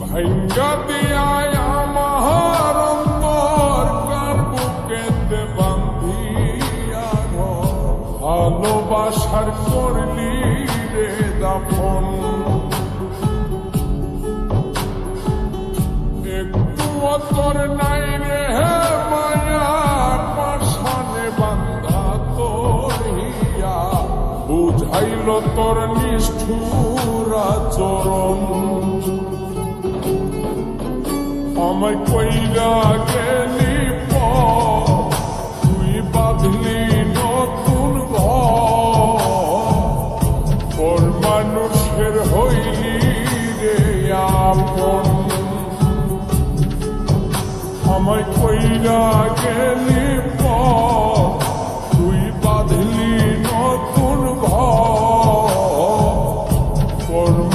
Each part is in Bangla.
ভাঙ্গা দিয়ায় আমার অন্তর কার বুকেতে বান্ধিয়া ভালোবাসার করলি রে দাফন একটু তোর নাই রে মায়া পাশানে বান্ধা তোর হিয়া বুঝাইল তোর নিষ্ঠুর আচরণ আমায় কইরা গেলি তুই বাঁধলি নতুন ঘর মানুষের হইলি রে আপন আমায় কইরা গেলি তুই বাঁধলি নতুন ঘর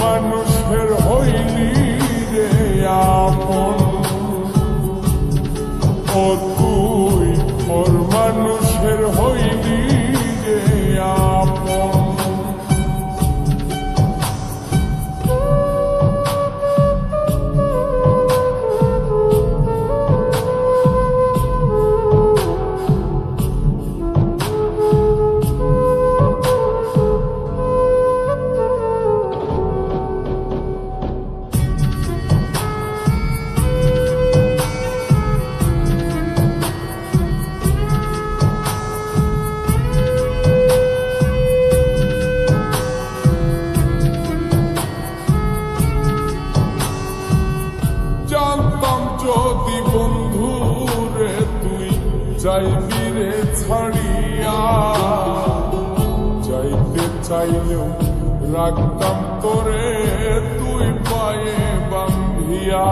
মানুষের হইলি রে আপন ও তুই ওর মানুষের হইলি রে আপন যদি বন্ধু রে তুই যাইবি রে ছাড়িয়া যাইতে চাইলেও রাখতাম তোরে তুই পায়ে বান্ধিয়া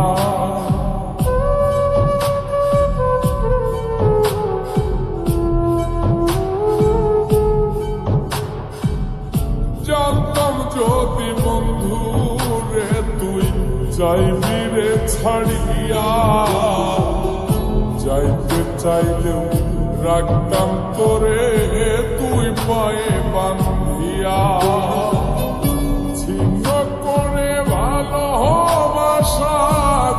জানতাম যদি বন্ধু রে তুই যাইবি রে ছাড়িয়া যাইতে চাইলেও রাখতাম তোরে তুই পায়ে বান্ধিয়া ছিন্ন করে ভালোবাসা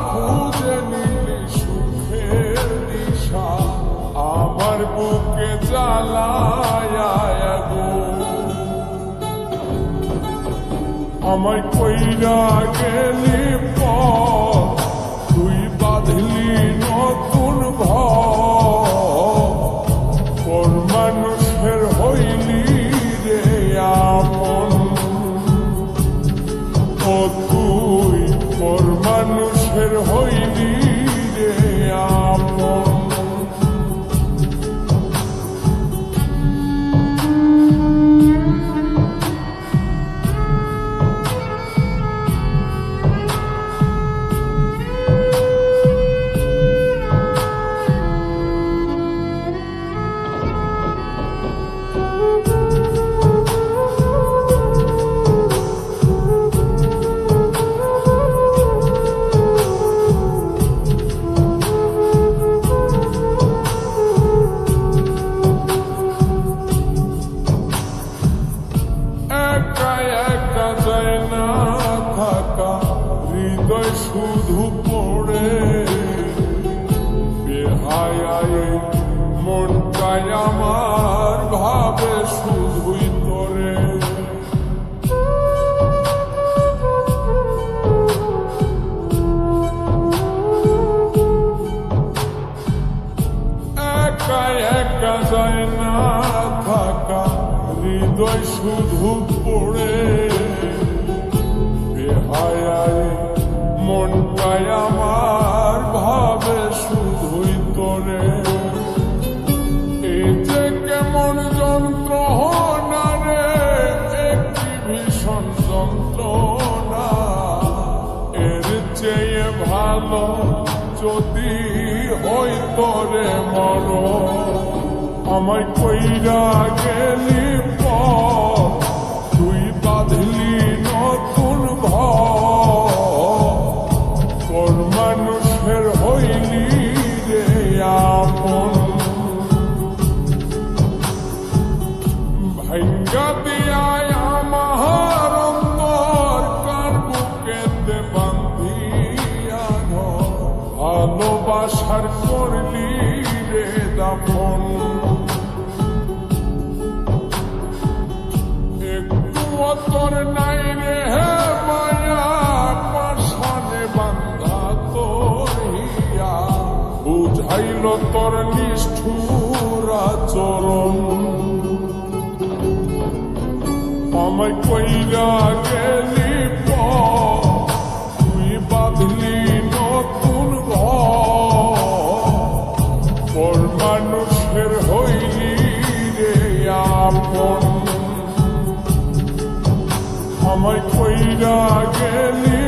খুঁজে নিলি সুখের দিশা আমার বুকে জ্বালায় আমায় কইরা গেলি তুই বাঁধলি নতুন ঘর মানুষের হইলি রে আপন ও তুই ওর মানুষের হইলি রে আপন হৃদয় শুধু পড়ে বেহায় মনটাই আমার ভাবে শুধুই তোরে একা একা যায় না থাকা হৃদয় শুধু পড়ে বেহায় মনটাই আমার ভাবে শুধুই তোরে এই যে কেমন যন্ত্রণা রে একটি ভীষণ যন্ত্রণা এর চেয়ে ভালো যদি হই তোরে মর আমায় কইরা গেলি তুই বাঁধলি নতুন ঘর মানুষের হইলি রে আপন ভাঙ্গা দিয়ায় আমার অন্তর কার বুকেতে বান্ধিয়া আপন একটু তোর নাই রে হে মায়া পাশানে বান্ধা তোর হিয়া বুঝাইল তোর নিষ্ঠুর আচরণ আমায় কইরা গেলি তুই বাঁধলি নতুন ঘর মানুষের হইলি রে আপন আমায় কইরা গেলি